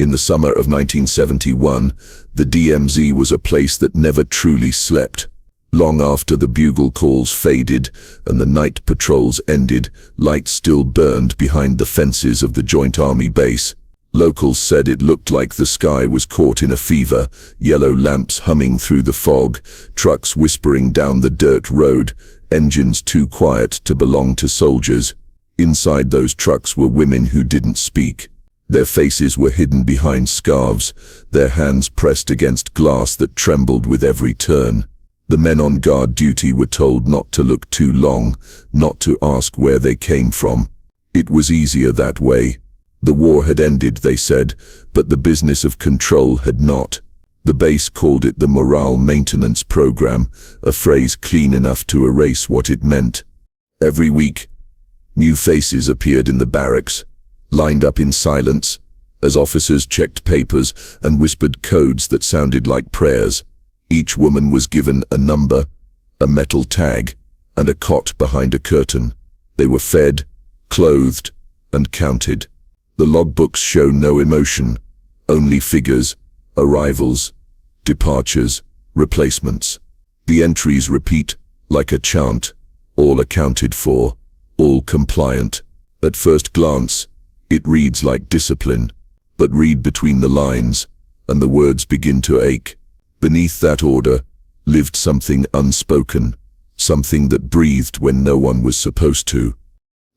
In the summer of 1971, the DMZ was a place that never truly slept. Long after the bugle calls faded and the night patrols ended, lights still burned behind the fences of the Joint Army base. Locals said it looked like the sky was caught in a fever, yellow lamps humming through the fog, trucks whispering down the dirt road, engines too quiet to belong to soldiers. Inside those trucks were women who didn't speak. Their faces were hidden behind scarves, their hands pressed against glass that trembled with every turn. The men on guard duty were told not to look too long, not to ask where they came from. It was easier that way. The war had ended, they said, but the business of control had not. The base called it the Morale Maintenance Program, a phrase clean enough to erase what it meant. Every week, new faces appeared in the barracks, lined up in silence, as officers checked papers and whispered codes that sounded like prayers. Each woman was given a number, a metal tag, and a cot behind a curtain. They were fed, clothed, and counted. The logbooks show no emotion, only figures, arrivals, departures, replacements. The entries repeat, like a chant, all accounted for, all compliant. At first glance, it reads like discipline, but read between the lines, and the words begin to ache. Beneath that order lived something unspoken, something that breathed when no one was supposed to.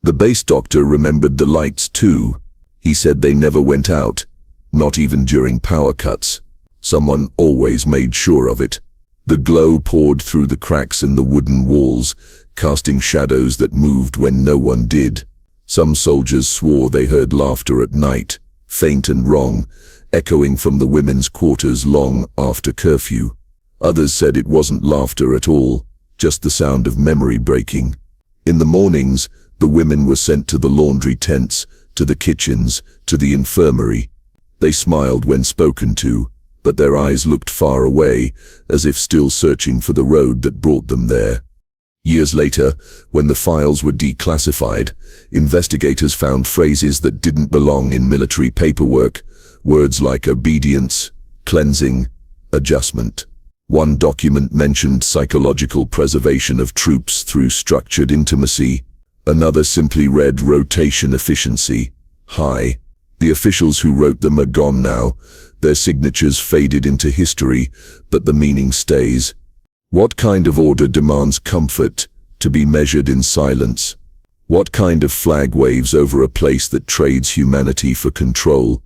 The base doctor remembered the lights too. He said they never went out, not even during power cuts. Someone always made sure of it. The glow poured through the cracks in the wooden walls, casting shadows that moved when no one did. Some soldiers swore they heard laughter at night, faint and wrong, echoing from the women's quarters long after curfew. Others said it wasn't laughter at all, just the sound of memory breaking. In the mornings, the women were sent to the laundry tents, to the kitchens, to the infirmary. They smiled when spoken to, but their eyes looked far away, as if still searching for the road that brought them there. Years later, when the files were declassified, investigators found phrases that didn't belong in military paperwork, words like obedience, cleansing, adjustment. One document mentioned psychological preservation of troops through structured intimacy. Another simply read rotation efficiency, high. The officials who wrote them are gone now. Their signatures faded into history, but the meaning stays. What kind of order demands comfort, to be measured in silence? What kind of flag waves over a place that trades humanity for control?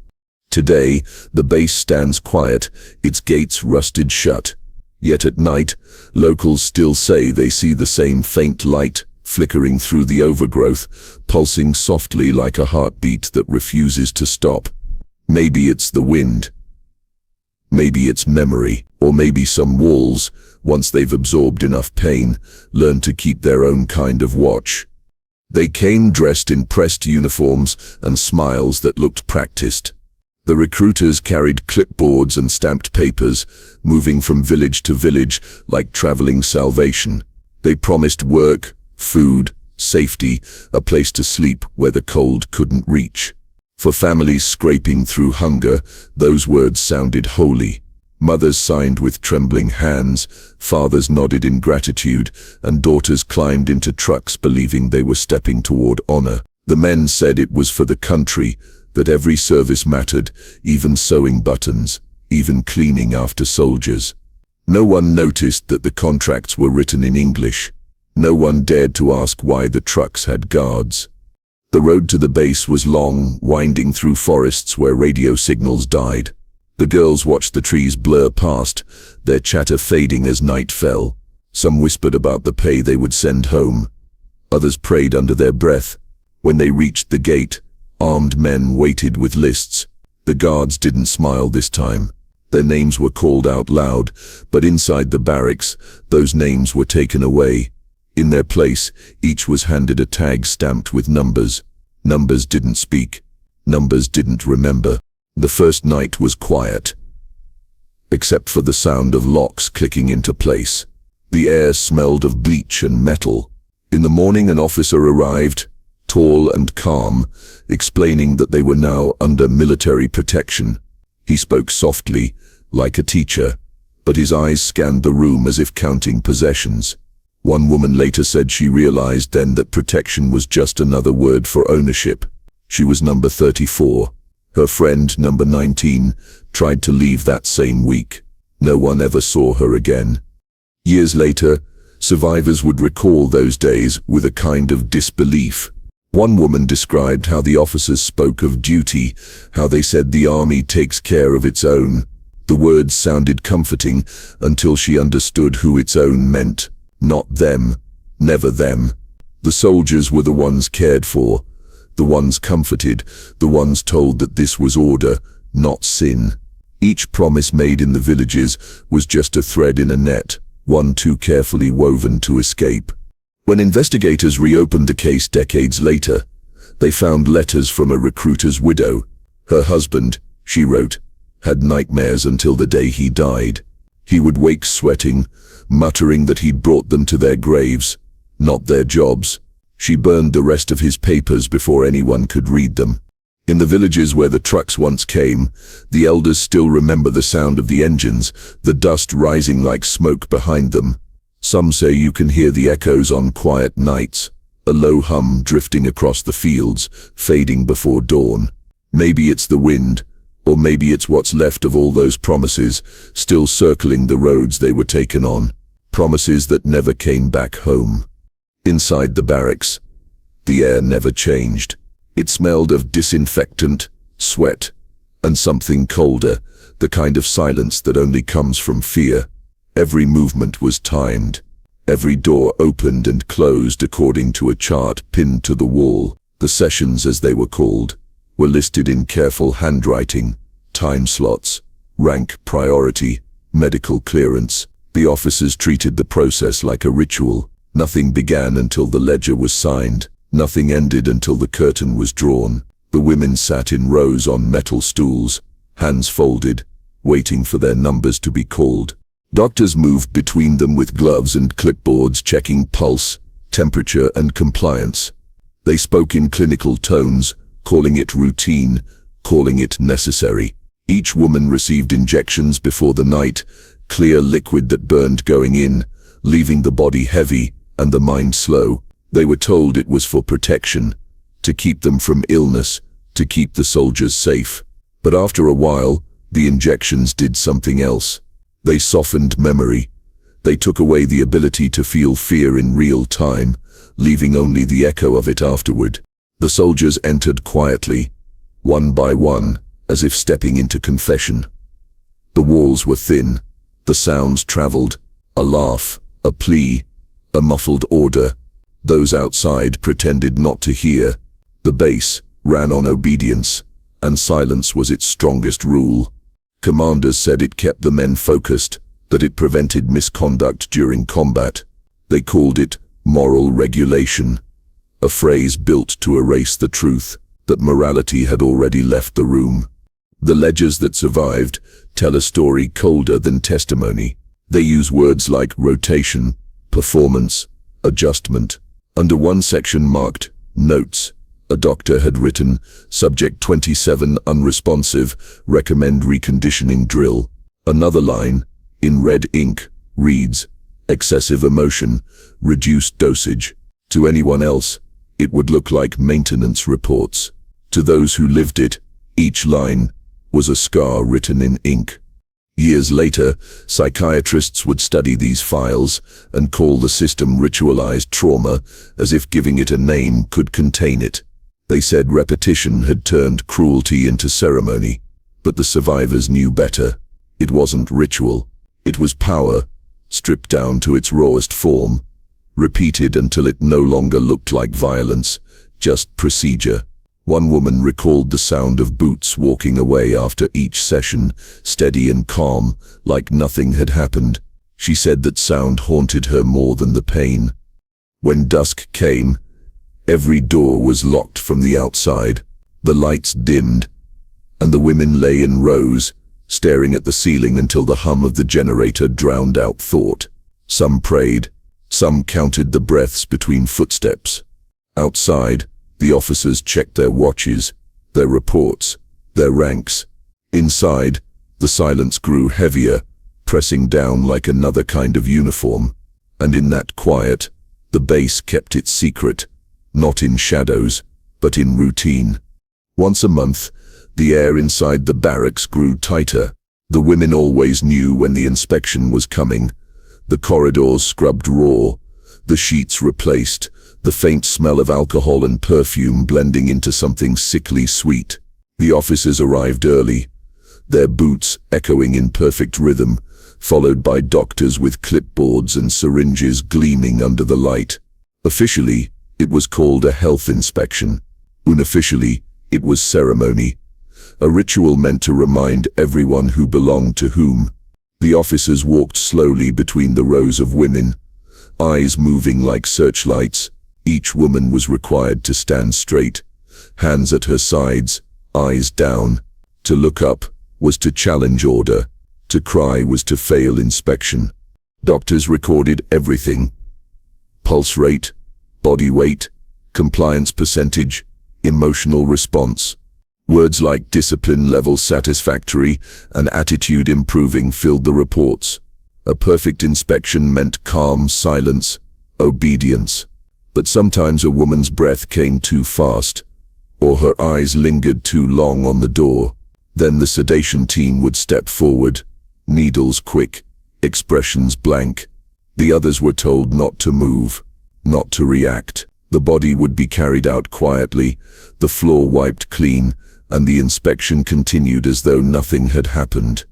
Today, the base stands quiet, its gates rusted shut. Yet at night, locals still say they see the same faint light, flickering through the overgrowth, pulsing softly like a heartbeat that refuses to stop. Maybe it's the wind. Maybe it's memory, or maybe some walls, once they've absorbed enough pain, learn to keep their own kind of watch. They came dressed in pressed uniforms and smiles that looked practiced. The recruiters carried clipboards and stamped papers, moving from village to village like traveling salvation. They promised work, food, safety, a place to sleep where the cold couldn't reach. For families scraping through hunger, those words sounded holy. Mothers signed with trembling hands, fathers nodded in gratitude, and daughters climbed into trucks believing they were stepping toward honor. The men said it was for the country, that every service mattered, even sewing buttons, even cleaning after soldiers. No one noticed that the contracts were written in English. No one dared to ask why the trucks had guards. The road to the base was long, winding through forests where radio signals died. The girls watched the trees blur past, their chatter fading as night fell. Some whispered about the pay they would send home. Others prayed under their breath. When they reached the gate, armed men waited with lists. The guards didn't smile this time. Their names were called out loud, but inside the barracks, those names were taken away. In their place, each was handed a tag stamped with numbers. Numbers didn't speak. Numbers didn't remember. The first night was quiet, except for the sound of locks clicking into place. The air smelled of bleach and metal. In the morning, an officer arrived, tall and calm, explaining that they were now under military protection. He spoke softly, like a teacher, but his eyes scanned the room as if counting possessions. One woman later said she realized then that protection was just another word for ownership. She was number 34. Her friend, number 19, tried to leave that same week. No one ever saw her again. Years later, survivors would recall those days with a kind of disbelief. One woman described how the officers spoke of duty, how they said the army takes care of its own. The words sounded comforting until she understood who its own meant. Not them, never them. The soldiers were the ones cared for, the ones comforted, the ones told that this was order, not sin. Each promise made in the villages was just a thread in a net, one too carefully woven to escape. When investigators reopened the case decades later, they found letters from a recruiter's widow. Her husband, she wrote, had nightmares until the day he died. He would wake sweating, muttering that he'd brought them to their graves, not their jobs. She burned the rest of his papers before anyone could read them. In the villages where the trucks once came, the elders still remember the sound of the engines, the dust rising like smoke behind them. Some say you can hear the echoes on quiet nights, a low hum drifting across the fields, fading before dawn. Maybe it's the wind, or maybe it's what's left of all those promises, still circling the roads they were taken on. Promises that never came back home. Inside the barracks, the air never changed. It smelled of disinfectant, sweat, and something colder, the kind of silence that only comes from fear. Every movement was timed. Every door opened and closed according to a chart pinned to the wall. The sessions, as they were called, were listed in careful handwriting, time slots, rank priority, medical clearance. The officers treated the process like a ritual. Nothing began until the ledger was signed. Nothing ended until the curtain was drawn. The women sat in rows on metal stools, hands folded, waiting for their numbers to be called. Doctors moved between them with gloves and clipboards, checking pulse, temperature, and compliance. They spoke in clinical tones, calling it routine, calling it necessary. Each woman received injections before the night, clear liquid that burned going in, leaving the body heavy and the mind slow. They were told it was for protection, to keep them from illness, to keep the soldiers safe. But after a while, the injections did something else. They softened memory. They took away the ability to feel fear in real time, leaving only the echo of it afterward. The soldiers entered quietly, one by one, as if stepping into confession. The walls were thin. The sounds traveled, a laugh, a plea, a muffled order. Those outside pretended not to hear. The base ran on obedience, and silence was its strongest rule. Commanders said it kept the men focused, that it prevented misconduct during combat. They called it moral regulation, a phrase built to erase the truth that morality had already left the room. The ledgers that survived tell a story colder than testimony. They use words like rotation, performance, adjustment. Under one section marked notes, a doctor had written, subject 27 unresponsive, recommend reconditioning drill. Another line, in red ink, reads, excessive emotion, reduced dosage. To anyone else, it would look like maintenance reports. To those who lived it, each line was a scar written in ink. Years later, psychiatrists would study these files and call the system ritualized trauma, as if giving it a name could contain it. They said repetition had turned cruelty into ceremony, but the survivors knew better. It wasn't ritual. It was power, stripped down to its rawest form, repeated until it no longer looked like violence, just procedure. One woman recalled the sound of boots walking away after each session, steady and calm, like nothing had happened. She said that sound haunted her more than the pain. When dusk came, every door was locked from the outside, the lights dimmed, and the women lay in rows, staring at the ceiling until the hum of the generator drowned out thought. Some prayed, some counted the breaths between footsteps. Outside, the officers checked their watches, their reports, their ranks. Inside, the silence grew heavier, pressing down like another kind of uniform. And in that quiet, the base kept its secret, not in shadows, but in routine. Once a month, the air inside the barracks grew tighter. The women always knew when the inspection was coming. The corridors scrubbed raw, the sheets replaced, the faint smell of alcohol and perfume blending into something sickly sweet. The officers arrived early, their boots echoing in perfect rhythm, followed by doctors with clipboards and syringes gleaming under the light. Officially, it was called a health inspection. Unofficially, it was ceremony, a ritual meant to remind everyone who belonged to whom. The officers walked slowly between the rows of women, eyes moving like searchlights. Each woman was required to stand straight, hands at her sides, eyes down. To look up was to challenge order. To cry was to fail inspection. Doctors recorded everything: pulse rate, body weight, compliance percentage, emotional response. Words like discipline level satisfactory and attitude improving filled the reports. A perfect inspection meant calm silence, obedience. But sometimes a woman's breath came too fast, or her eyes lingered too long on the door. Then the sedation team would step forward, needles quick, expressions blank. The others were told not to move, not to react. The body would be carried out quietly, the floor wiped clean, and the inspection continued as though nothing had happened.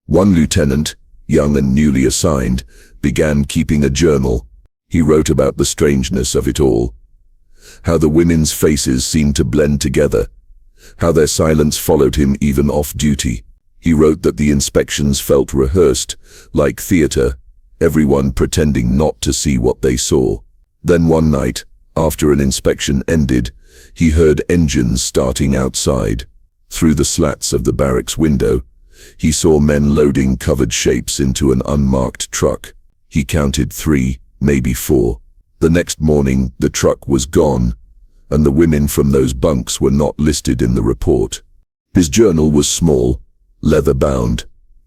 One lieutenant, young and newly assigned, began keeping a journal. He wrote about the strangeness of it all, how the women's faces seemed to blend together, how their silence followed him even off duty. He wrote that the inspections felt rehearsed, like theater, everyone pretending not to see what they saw. Then one night, after an inspection ended, he heard engines starting outside. Through the slats of the barracks window, he saw men loading covered shapes into an unmarked truck. He counted 3, maybe 4. The next morning, the truck was gone, and the women from those bunks were not listed in the report. His journal was small, leather-bound,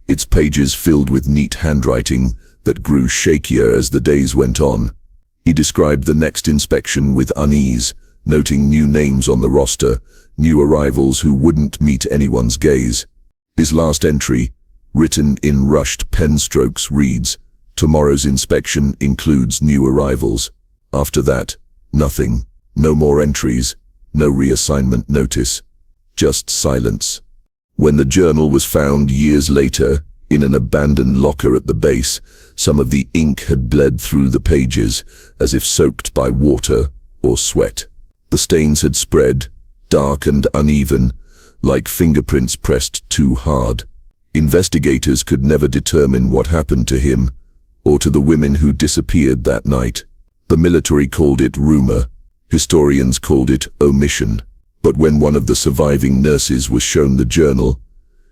its pages filled with neat handwriting that grew shakier as the days went on. He described the next inspection with unease, noting new names on the roster, new arrivals who wouldn't meet anyone's gaze. His last entry, written in rushed pen strokes, reads, "Tomorrow's inspection includes new arrivals." After that, nothing. No more entries, no reassignment notice, just silence. When the journal was found years later, in an abandoned locker at the base, some of the ink had bled through the pages, as if soaked by water or sweat. The stains had spread, dark and uneven, like fingerprints pressed too hard. Investigators could never determine what happened to him, or to the women who disappeared that night. The military called it rumor. Historians called it omission. But when one of the surviving nurses was shown the journal,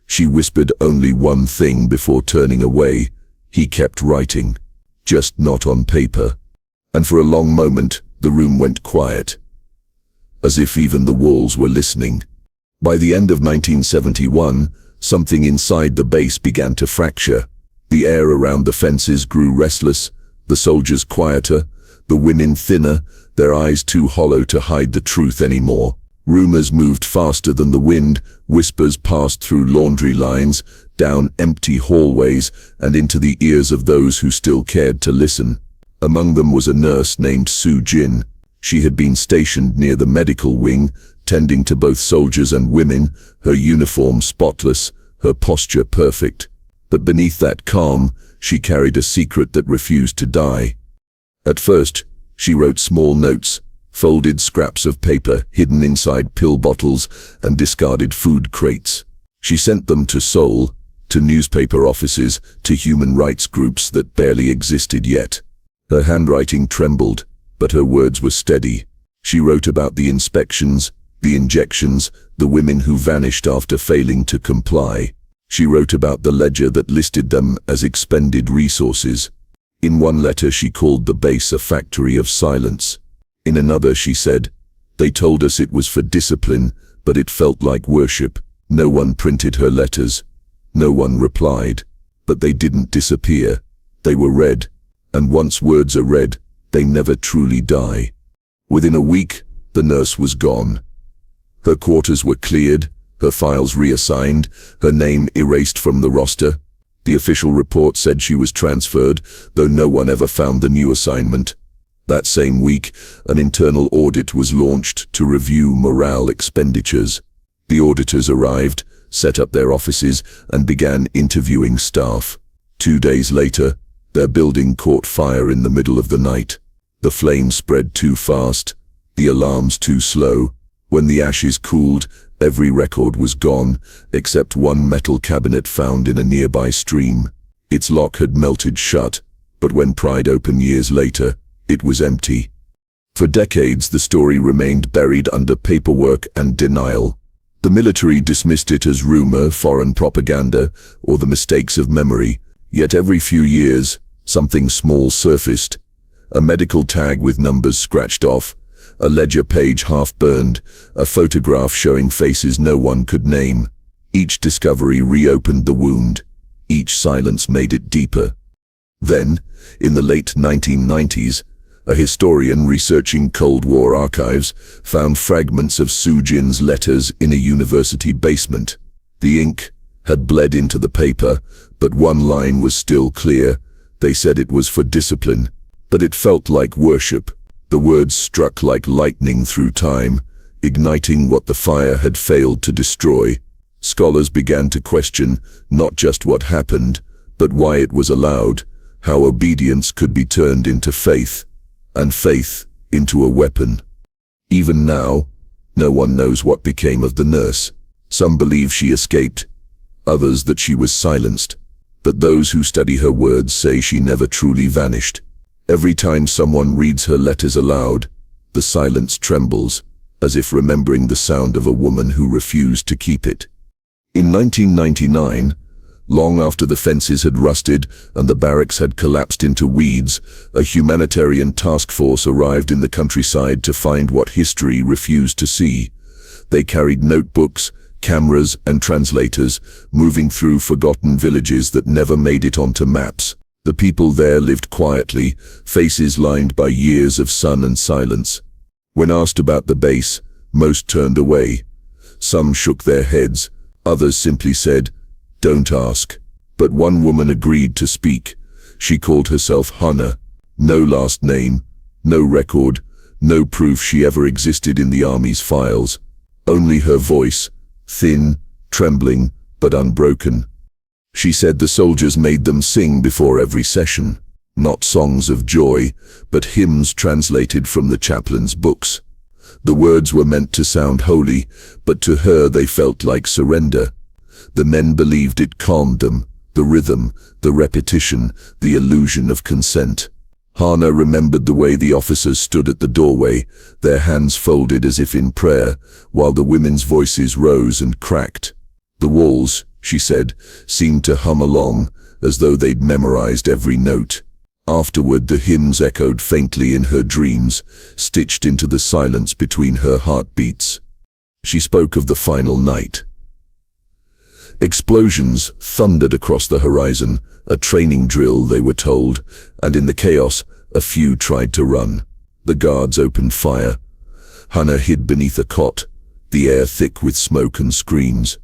she whispered only one thing before turning away: he kept writing, just not on paper. And for a long moment, the room went quiet, as if even the walls were listening. By the end of 1971, something inside the base began to fracture. The air around the fences grew restless, the soldiers quieter, the women thinner, their eyes too hollow to hide the truth anymore. Rumors moved faster than the wind, whispers passed through laundry lines, down empty hallways, and into the ears of those who still cared to listen. Among them was a nurse named Sue Jin. She had been stationed near the medical wing, tending to both soldiers and women, her uniform spotless, her posture perfect. But beneath that calm, she carried a secret that refused to die. At first, she wrote small notes, folded scraps of paper hidden inside pill bottles and discarded food crates. She sent them to Seoul, to newspaper offices, to human rights groups that barely existed yet. Her handwriting trembled, but her words were steady. She wrote about the inspections, the injections, the women who vanished after failing to comply. She wrote about the ledger that listed them as expended resources. In one letter she called the base a factory of silence. In another she said, "They told us it was for discipline, but it felt like worship." No one printed her letters. No one replied. But they didn't disappear. They were read. And once words are read, they never truly die. Within a week, the nurse was gone. Her quarters were cleared, her files reassigned, her name erased from the roster. The official report said she was transferred, though no one ever found the new assignment. That same week, an internal audit was launched to review morale expenditures. The auditors arrived, set up their offices, and began interviewing staff. 2 days later, their building caught fire in the middle of the night. The flames spread too fast, the alarms too slow. When the ashes cooled, every record was gone, except one metal cabinet found in a nearby stream. Its lock had melted shut, but when pried open years later, it was empty. For decades, the story remained buried under paperwork and denial. The military dismissed it as rumor, foreign propaganda, or the mistakes of memory. Yet every few years, something small surfaced. A medical tag with numbers scratched off, a ledger page half burned, a photograph showing faces no one could name. Each discovery reopened the wound. Each silence made it deeper. Then, in the late 1990s, a historian researching Cold War archives found fragments of Soo Jin's letters in a university basement. The ink had bled into the paper, but one line was still clear. They said it was for discipline, but it felt like worship. The words struck like lightning through time, igniting what the fire had failed to destroy. Scholars began to question not just what happened, but why it was allowed, how obedience could be turned into faith, and faith into a weapon. Even now, no one knows what became of the nurse. Some believe she escaped, others that she was silenced. But those who study her words say she never truly vanished. Every time someone reads her letters aloud, the silence trembles, as if remembering the sound of a woman who refused to keep it. In 1999, long after the fences had rusted and the barracks had collapsed into weeds, a humanitarian task force arrived in the countryside to find what history refused to see. They carried notebooks, cameras, and translators, moving through forgotten villages that never made it onto maps. The people there lived quietly, faces lined by years of sun and silence. When asked about the base, most turned away. Some shook their heads, others simply said, "Don't ask." But one woman agreed to speak. She called herself Hannah. No last name, no record, no proof she ever existed in the army's files. Only her voice, thin, trembling, but unbroken. She said the soldiers made them sing before every session, not songs of joy, but hymns translated from the chaplain's books. The words were meant to sound holy, but to her they felt like surrender. The men believed it calmed them, the rhythm, the repetition, the illusion of consent. Hannah remembered the way the officers stood at the doorway, their hands folded as if in prayer, while the women's voices rose and cracked. The walls, she said, seemed to hum along, as though they'd memorized every note. Afterward, the hymns echoed faintly in her dreams, stitched into the silence between her heartbeats. She spoke of the final night. Explosions thundered across the horizon, a training drill, they were told, and in the chaos, a few tried to run. The guards opened fire. Hannah hid beneath a cot, the air thick with smoke and screams.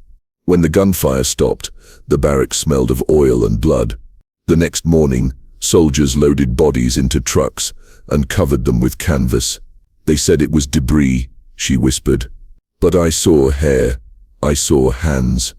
When the gunfire stopped, the barracks smelled of oil and blood. The next morning, soldiers loaded bodies into trucks and covered them with canvas. They said it was debris, she whispered. But I saw hair, I saw hands.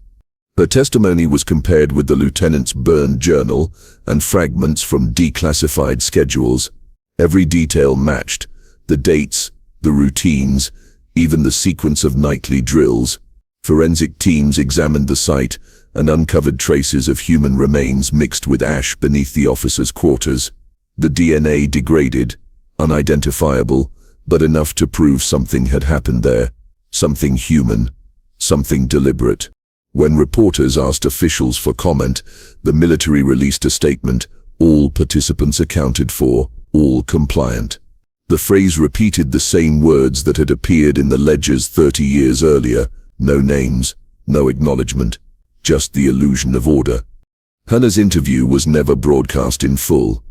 Her testimony was compared with the lieutenant's burned journal and fragments from declassified schedules. Every detail matched, the dates, the routines, even the sequence of nightly drills. Forensic teams examined the site and uncovered traces of human remains mixed with ash beneath the officers' quarters. The DNA degraded, unidentifiable, but enough to prove something had happened there. Something human, something deliberate. When reporters asked officials for comment, the military released a statement, all participants accounted for, all compliant. The phrase repeated the same words that had appeared in the ledgers 30 years earlier, no names, No acknowledgement, just the illusion of order. Hannah's interview was never broadcast in full.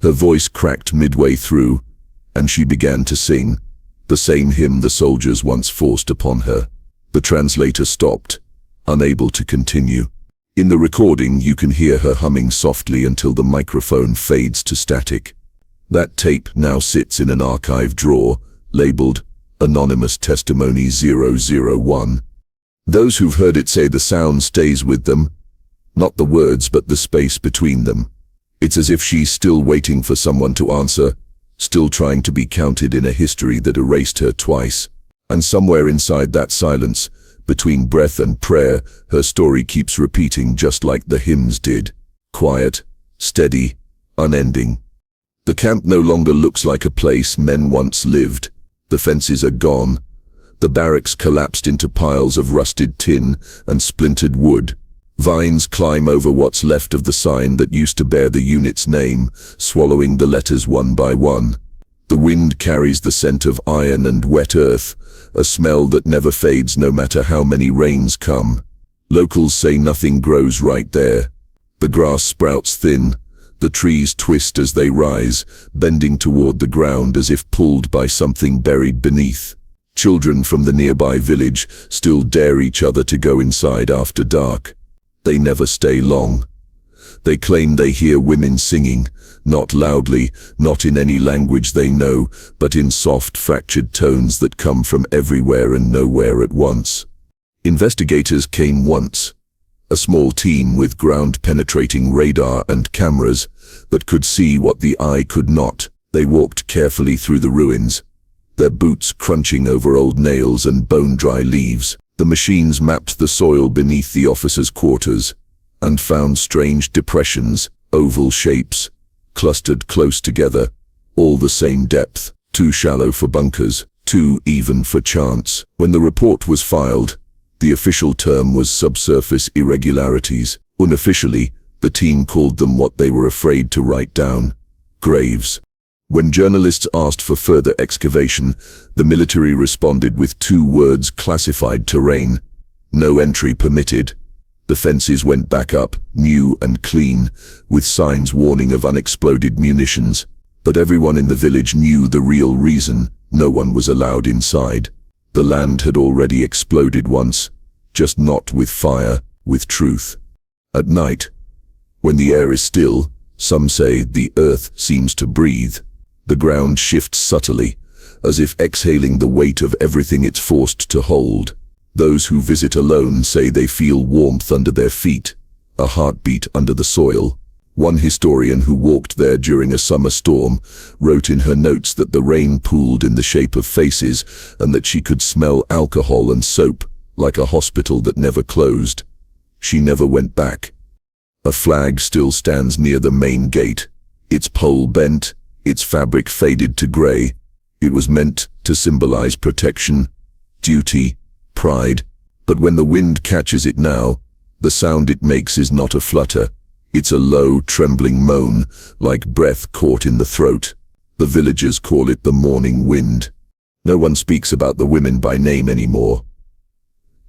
Her voice cracked midway through, and she began to sing, the same hymn the soldiers once forced upon her. The translator stopped, unable to continue. In the recording, you can hear her humming softly until the microphone fades to static. That tape now sits in an archive drawer, labeled Anonymous Testimony 001. Those who've heard it say the sound stays with them, not the words but the space between them. It's as if she's still waiting for someone to answer, still trying to be counted in a history that erased her twice. And somewhere inside that silence, between breath and prayer, her story keeps repeating just like the hymns did. Quiet, steady, unending. The camp no longer looks like a place men once lived. The fences are gone. The barracks collapsed into piles of rusted tin and splintered wood. Vines climb over what's left of the sign that used to bear the unit's name, swallowing the letters one by one. The wind carries the scent of iron and wet earth, a smell that never fades no matter how many rains come. Locals say nothing grows right there. The grass sprouts thin, the trees twist as they rise, bending toward the ground as if pulled by something buried beneath. Children from the nearby village still dare each other to go inside after dark. They never stay long. They claim they hear women singing, not loudly, not in any language they know, but in soft, fractured tones that come from everywhere and nowhere at once. Investigators came once, a small team with ground-penetrating radar and cameras that could see what the eye could not. They walked carefully through the ruins, their boots crunching over old nails and bone-dry leaves. The machines mapped the soil beneath the officers' quarters and found strange depressions, oval shapes, clustered close together, all the same depth, too shallow for bunkers, too even for chance. When the report was filed, the official term was subsurface irregularities. Unofficially, the team called them what they were afraid to write down: graves. When journalists asked for further excavation, the military responded with 2 words: classified terrain. No entry permitted. The fences went back up, new and clean, with signs warning of unexploded munitions. But everyone in the village knew the real reason. No one was allowed inside. The land had already exploded once, just not with fire, with truth. At night, when the air is still, some say the earth seems to breathe. The ground shifts subtly, as if exhaling the weight of everything it's forced to hold. Those who visit alone say they feel warmth under their feet, a heartbeat under the soil. One historian who walked there during a summer storm wrote in her notes that the rain pooled in the shape of faces and that she could smell alcohol and soap, like a hospital that never closed. She never went back. A flag still stands near the main gate, its pole bent, its fabric faded to gray. It was meant to symbolize protection, duty, pride. But when the wind catches it now, the sound it makes is not a flutter. It's a low, trembling moan, like breath caught in the throat. The villagers call it the morning wind. No one speaks about the women by name anymore.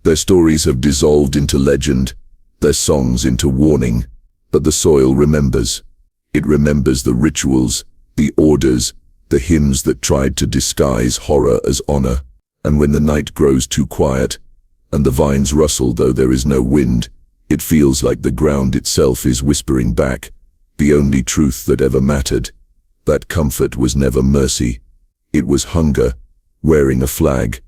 Their stories have dissolved into legend, their songs into warning. But the soil remembers. It remembers the rituals, the orders, the hymns that tried to disguise horror as honor. And when the night grows too quiet, and the vines rustle though there is no wind, it feels like the ground itself is whispering back, the only truth that ever mattered. That comfort was never mercy. It was hunger, wearing a flag,